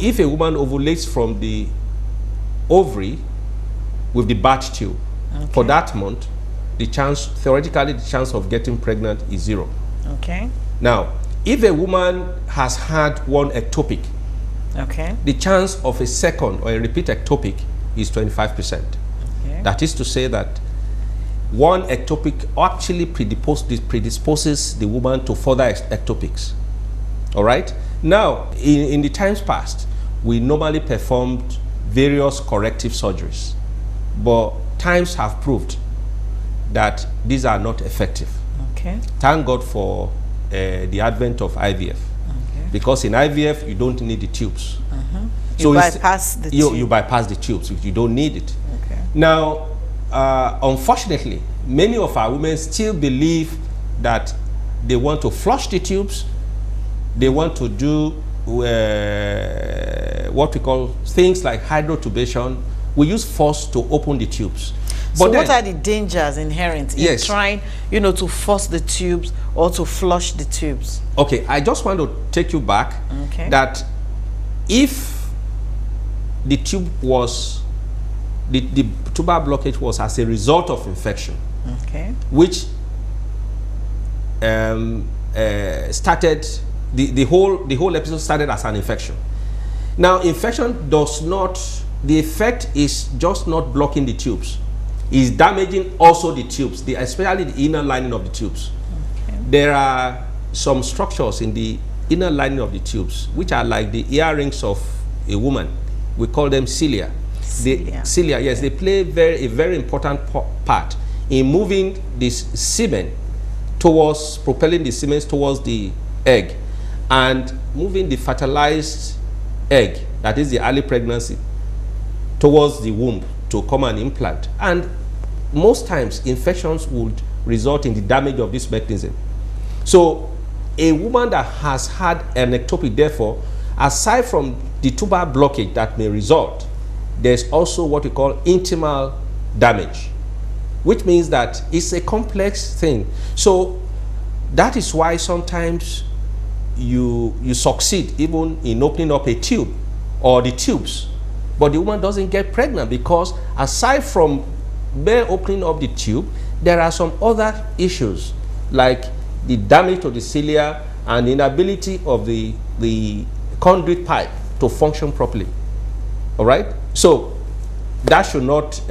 if a woman ovulates from the ovary with the birth tube, for that month, theoretically, the chance of getting pregnant is 0. Okay. Now, if a woman has had one ectopic, the chance of a second or a repeat ectopic is 25%. Okay. That is to say that one ectopic actually predisposes the woman to further ectopics. All right? Now, in the times past, we normally performed various corrective surgeries, but times have proved that these are not effective. Okay. Thank God for the advent of IVF, because in IVF you don't need the tubes. So you bypass the tube. You bypass the tubes. You don't need it. Okay. Now, unfortunately, many of our women still believe that they want to flush the tubes. They want to do what we call things like hydrotubation. We use force to open the tubes. So what are the dangers inherent in trying, to force the tubes or to flush the tubes? Okay, I just want to take you back that if the tube was, the tuber blockage was as a result of infection, which started, the whole episode started as an infection. Now, infection does not, the effect is just not blocking the tubes. Is damaging also the tubes, especially the inner lining of the tubes. There are some structures in the inner lining of the tubes which are like the earrings of a woman. We call them cilia. Cilia, yes, they play a very important part in moving this semen towards, propelling the semen towards the egg and moving the fertilized egg, that is the early pregnancy, towards the womb to come and implant. And most times infections would result in the damage of this mechanism. So a woman that has had an ectopic, therefore, aside from the tuber blockage that may result, there's also what we call intimal damage, which means that it's a complex thing. So that is why sometimes you succeed even in opening up a tube or the tubes, but the woman doesn't get pregnant, because aside from bare opening of the tube, there are some other issues like the damage to the cilia and the inability of the conduit pipe to function properly. All right? So that should not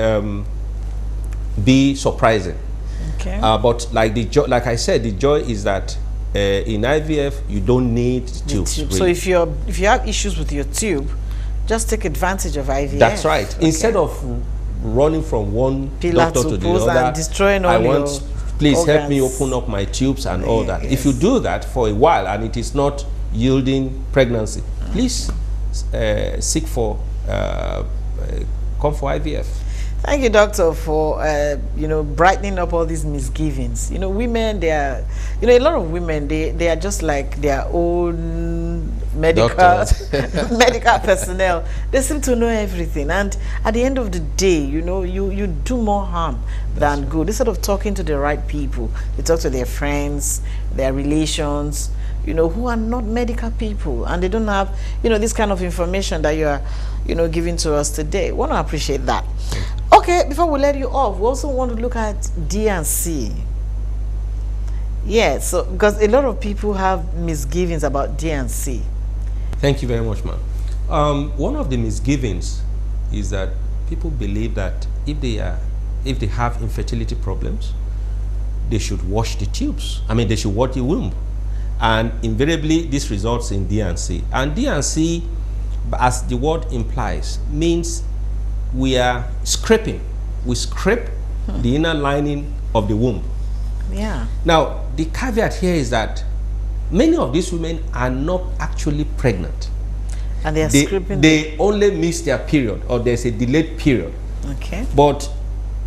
be surprising. Okay. But like I said, the joy is that in IVF you don't need tubes. Really. So if you have issues with your tube, just take advantage of IVF. That's right. Okay. Instead of running from one doctor to the other, and destroying all please organs. help me open up my tubes and all that. Yes. If you do that for a while and it is not yielding pregnancy, please seek for come for IVF. Thank you, doctor, for brightening up all these misgivings. Women, they are, a lot of women, they are just like their own medical medical personnel. They seem to know everything, and at the end of the day, you do more harm than good. Instead of talking to the right people, they talk to their friends, their relations, who are not medical people, and they don't have, this kind of information that you are, giving to us today. Want to appreciate that. Okay, before we let you off, we also want to look at D&C. Yeah, so because a lot of people have misgivings about D&C. Thank you very much, ma'am. One of the misgivings is that people believe that if they have infertility problems, they should wash the tubes. I mean, they should wash the womb, and invariably this results in D&C. And D&C, as the word implies, means we are scraping. We scrape the inner lining of the womb. Yeah. Now, the caveat here is that many of these women are not actually pregnant. And they are scraping. They only miss their period, or there's a delayed period. Okay. But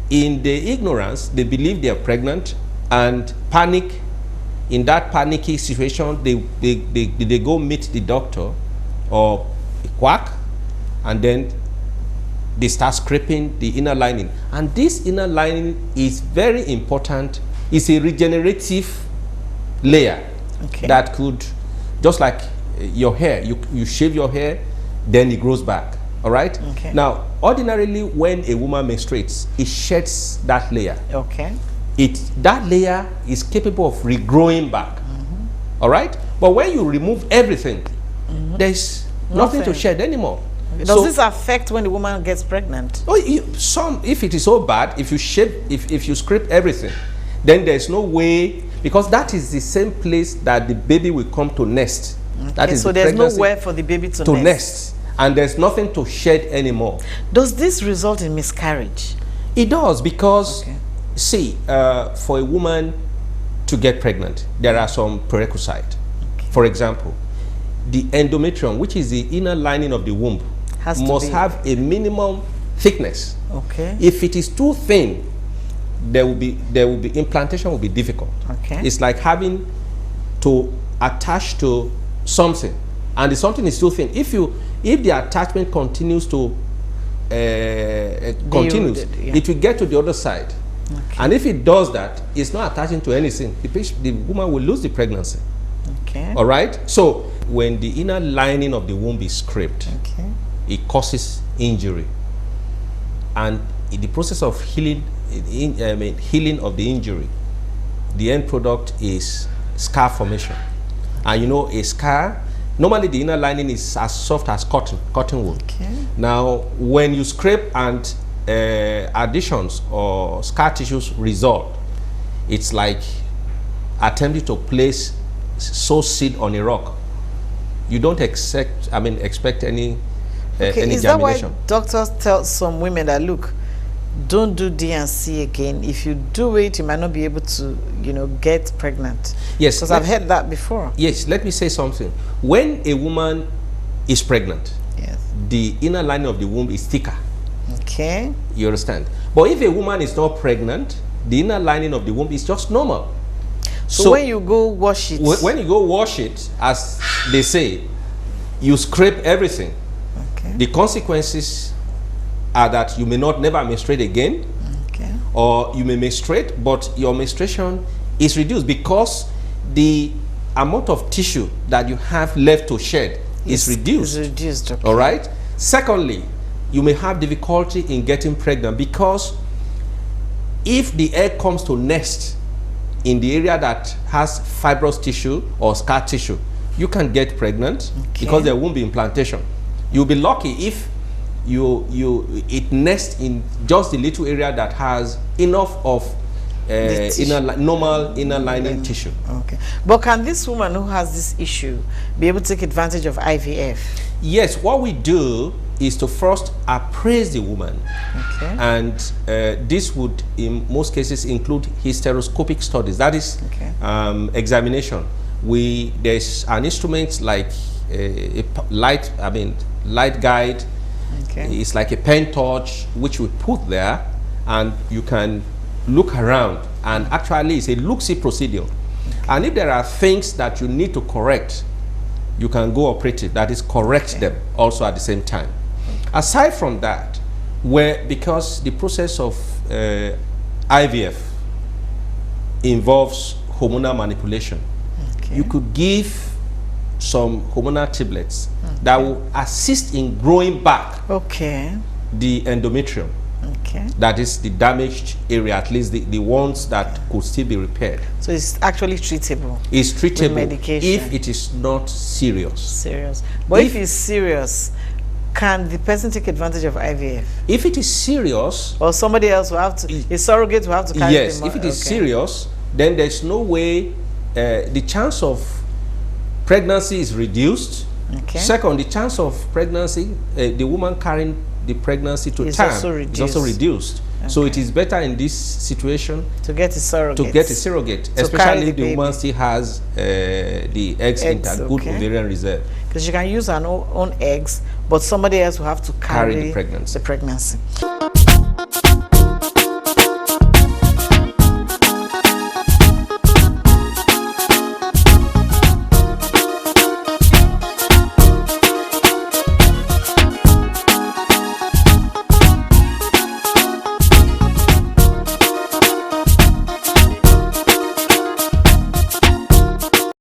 in their ignorance, they believe they are pregnant and panic. In that panicky situation, they go meet the doctor or a quack, and then they start scraping the inner lining. And this inner lining is very important. It's a regenerative layer that could, just like your hair, you shave your hair, then it grows back. All right? Okay. Now, ordinarily, when a woman menstruates, it sheds that layer. Okay. That layer is capable of regrowing back. All right? But when you remove everything, there's nothing to shed anymore. Does this affect when the woman gets pregnant? Oh, if it is so bad, if you scrape everything, then there's no way, because that is the same place that the baby will come to nest. Okay, that is so there's nowhere for the baby to nest. And there's nothing to shed anymore. Does this result in miscarriage? It does, because, see, for a woman to get pregnant, there are some prerequisites. For example, the endometrium, which is the inner lining of the womb, must have a minimum thickness. Okay. If it is too thin, implantation will be difficult. Okay. It's like having to attach to something, and the something is too thin. If the attachment continues to it will get to the other side. Okay. And if it does that, it's not attaching to anything. The woman will lose the pregnancy. Okay. All right. So when the inner lining of the womb is scraped, it causes injury, and in the process of healing of the injury, the end product is scar formation. And you know, a scar, normally the inner lining is as soft as cotton wool. Okay. Now, when you scrape and additions or scar tissues resolve, it's like attempting to place seed on a rock. You don't expect any is germination. That why doctors tell some women that, look, don't do D&C again. If you do it, you might not be able to, get pregnant? Yes. Because I've heard that before. Yes, let me say something. When a woman is pregnant, the inner lining of the womb is thicker. Okay. You understand? But if a woman is not pregnant, the inner lining of the womb is just normal. So when you go wash it... When you go wash it, as they say, you scrape everything. Okay. The consequences are that you may never menstruate again. Okay. Or you may menstruate, but your menstruation is reduced because the amount of tissue that you have left to shed is reduced. Is reduced. Okay. All right? Secondly, you may have difficulty in getting pregnant because if the egg comes to nest in the area that has fibrous tissue or scar tissue, you can get pregnant because there won't be implantation. You'll be lucky if it nests in just the little area that has enough of normal inner lining tissue. Okay. But can this woman who has this issue be able to take advantage of IVF? Yes, what we do is to first appraise the woman. Okay. And this would, in most cases, include hysteroscopic studies. That is examination. There's an instrument like a light guide. Okay. It's like a pen torch which we put there, and you can look around, and actually it's a look-see procedure. Okay. And if there are things that you need to correct, you can go operative, that is correct them also at the same time. Aside from that, because the process of IVF involves hormonal manipulation, you could give some hormonal tablets that will assist in growing back the endometrium. That is the damaged area, at least the ones that could still be repaired. So it's actually treatable. It's treatable with medication if it is not serious. But if it's serious, can the person take advantage of IVF? If it is serious, or somebody else will have to, a surrogate will have to carry yes, if it is serious, then there's no way, the chance of pregnancy is reduced. Second, the chance of pregnancy, the woman carrying the pregnancy to term is also reduced. So it is better in this situation to get a surrogate, especially if the woman still has the eggs in good ovarian reserve. Because she can use her own eggs, but somebody else will have to carry the pregnancy.